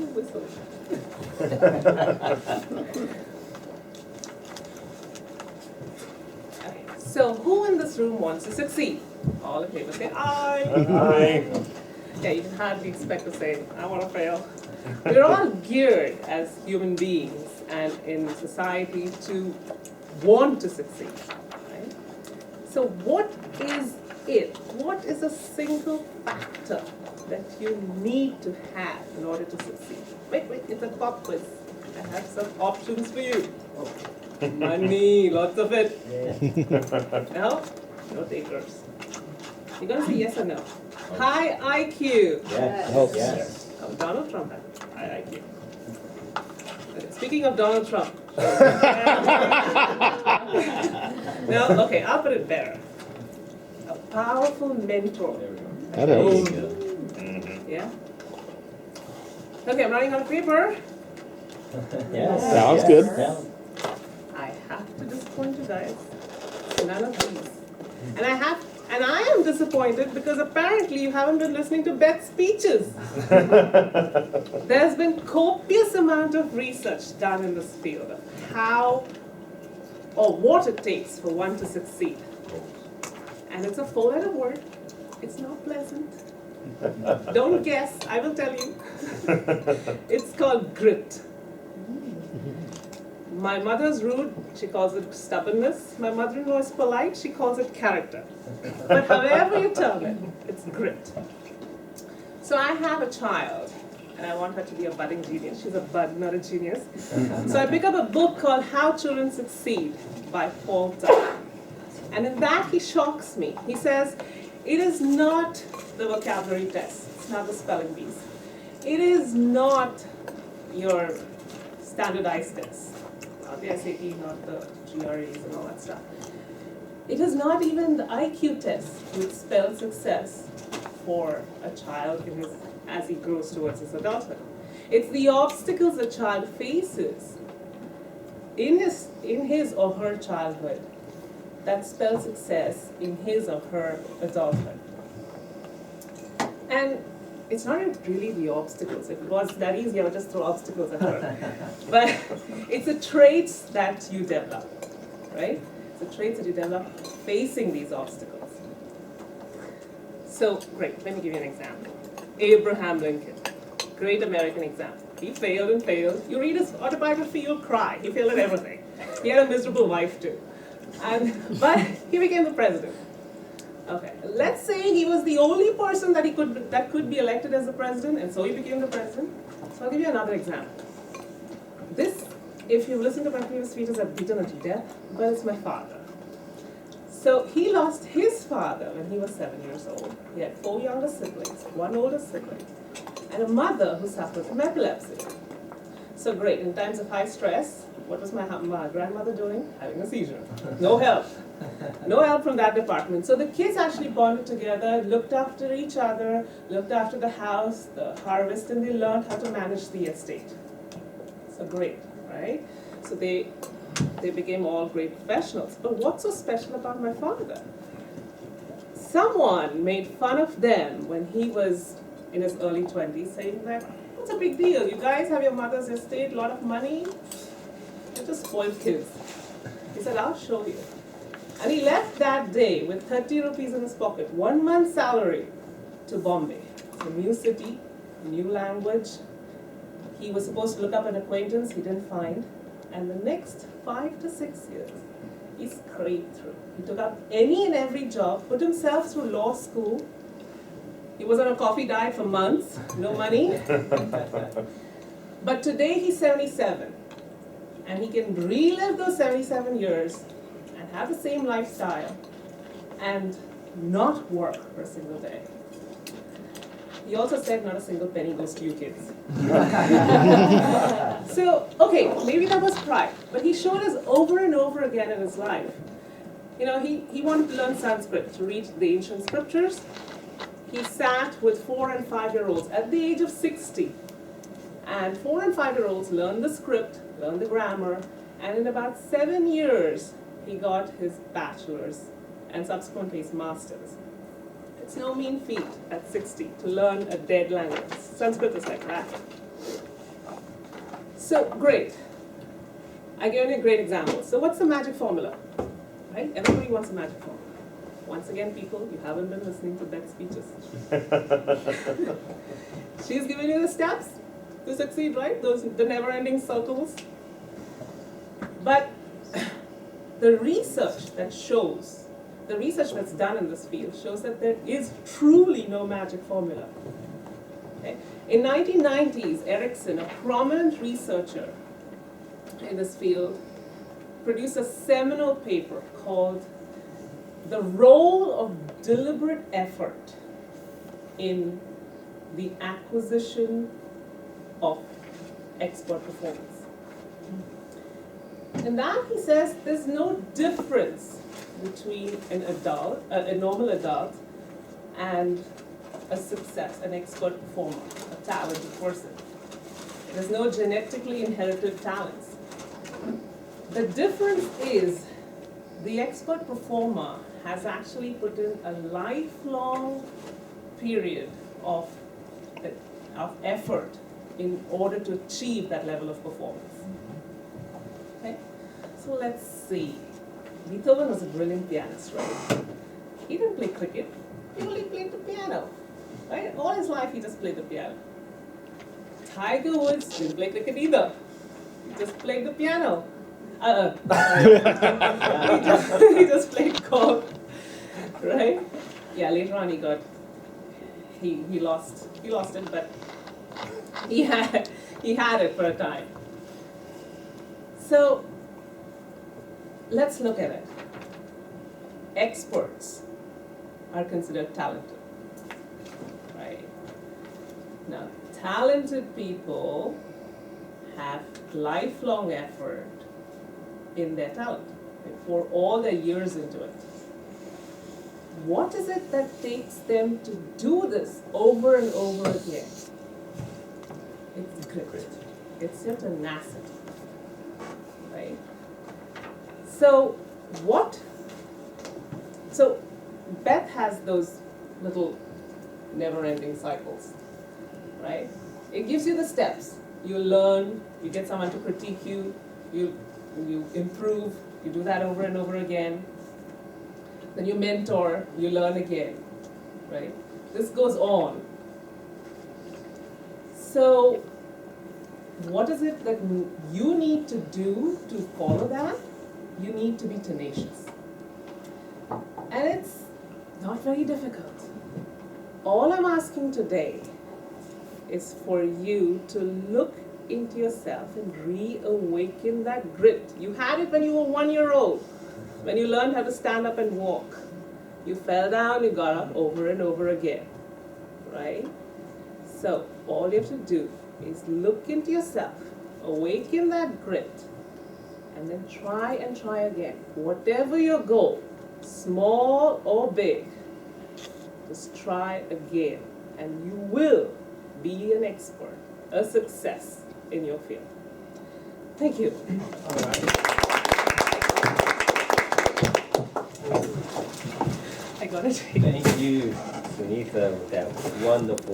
Whistle. Okay, so who in this room wants to succeed? All in favor say aye. Aye. Yeah, you can hardly expect to say, I want to fail. We're all geared as human beings and in society to want to succeed, right? So what is it? What is a single factor that you need to have in order to succeed? Wait, it's a pop quiz. I have some options for you. Money, lots of it. No? No takers. You're going to say yes or no. High IQ. Yes. Yes. Oh, Donald Trump had high IQ. Okay, speaking of Donald Trump. No, okay, I'll put it better. A powerful mentor. Yeah? Okay, I'm running out of paper. Yes. Sounds good. Yeah. I have to disappoint you guys. None of these. And I am disappointed because apparently you haven't been listening to Beth's speeches. There's been copious amount of research done in this field of how or what it takes for one to succeed. And it's a 4-letter word. It's not pleasant. Don't guess, I will tell you. It's called grit. My mother's rude, she calls it stubbornness. My mother-in-law is polite, she calls it character. But however you term it, it's grit. So I have a child, and I want her to be a budding genius. She's a bud, not a genius. So I pick up a book called How Children Succeed by Paul Tuck. And in that he shocks me. He says, it is not the vocabulary test, it's not the spelling bees. It is not your standardized tests. Not the SAT, not the GREs and all that stuff. It is not even the IQ test which spells success for a child as he grows towards his adulthood. It's the obstacles a child faces in his or her childhood that spell success in his or her adulthood. And it's not really the obstacles. If it was that easy, I would just throw obstacles at her. But it's the traits that you develop, right? It's the traits that you develop facing these obstacles. So, great, let me give you an example. Abraham Lincoln, great American example. He failed and failed. You read his autobiography, you'll cry. He failed at everything. He had a miserable wife too. But he became the president. Okay, let's say he was the only person that could be elected as the president, and so he became the president. So I'll give you another example. This, if you've listened to my previous speeches, I've beaten it to death, but it's my father. So he lost his father when he was 7 years old. He had 4 younger siblings, 1 older sibling, and a mother who suffered from epilepsy. So great, in times of high stress, what was my grandmother doing? Having a seizure. No help. No help from that department. So the kids actually bonded together, looked after each other, looked after the house, the harvest, and they learned how to manage the estate. So great, right? So they became all great professionals. But what's so special about my father? Someone made fun of them when he was in his early 20s, saying that, what's a big deal? You guys have your mother's estate, a lot of money. You're just spoiled kids. He said, I'll show you. And he left that day with 30 rupees in his pocket, 1 month's salary, to Bombay. It's a new city, new language. He was supposed to look up an acquaintance he didn't find. And the next 5 to 6 years, he scraped through. He took up any and every job, put himself through law school. He was on a coffee diet for months, no money. But today he's 77. And he can relive those 77 years and have the same lifestyle and not work for a single day. He also said not a single penny goes to you kids. So, okay, maybe that was pride, but he showed us over and over again in his life. You know, he wanted to learn Sanskrit, to read the ancient scriptures. He sat with 4 and 5-year-olds at the age of 60. And 4 and 5-year-olds learned the script, learned the grammar, and in about 7 years, he got his bachelor's and subsequently his master's. It's no mean feat at 60 to learn a dead language. Sanskrit is like that. So, great. I gave you a great example. So what's the magic formula? Right? Everybody wants a magic formula. Once again, people, you haven't been listening to Beth's speeches. She's given you the steps to succeed, right? The never-ending circles. But the research that's done in this field shows that there is truly no magic formula. Okay? In 1990s, Erickson, a prominent researcher in this field, produced a seminal paper called "The Role of Deliberate Effort in the Acquisition of Expert Performance." In that, he says there's no difference between a normal adult, and an expert performer, a talented person. There's no genetically inherited talents. The difference is the expert performer has actually put in a lifelong period of effort in order to achieve that level of performance. Okay? So let's see. Beethoven was a brilliant pianist, right? He didn't play cricket, he only played the piano. Right? All his life he just played the piano. Tiger Woods didn't play cricket either. He just played the piano. He just played golf. Right? Yeah, later on he lost it, but he had it for a time. So let's look at it. Experts are considered talented. Right? Now, talented people have lifelong effort in their talent, for all their years into it. What is it that takes them to do this over and over again? It's grit. It's your tenacity. Right? So Beth has those little never-ending cycles, right? It gives you the steps. You learn, you get someone to critique you, you improve, you do that over and over again. Then you mentor, you learn again, right? This goes on. So what is it that you need to do to follow that? You need to be tenacious. And it's not very difficult. All I'm asking today is for you to look into yourself and reawaken that grit. You had it when you were 1 year old, when you learned how to stand up and walk. You fell down, you got up over and over again, right? So all you have to do is look into yourself, awaken that grit, and then try and try again. Whatever your goal, small or big, just try again, and you will be an expert, a success in your field. Thank you. All right. I got it. Thank you, Sunitha, with that wonderful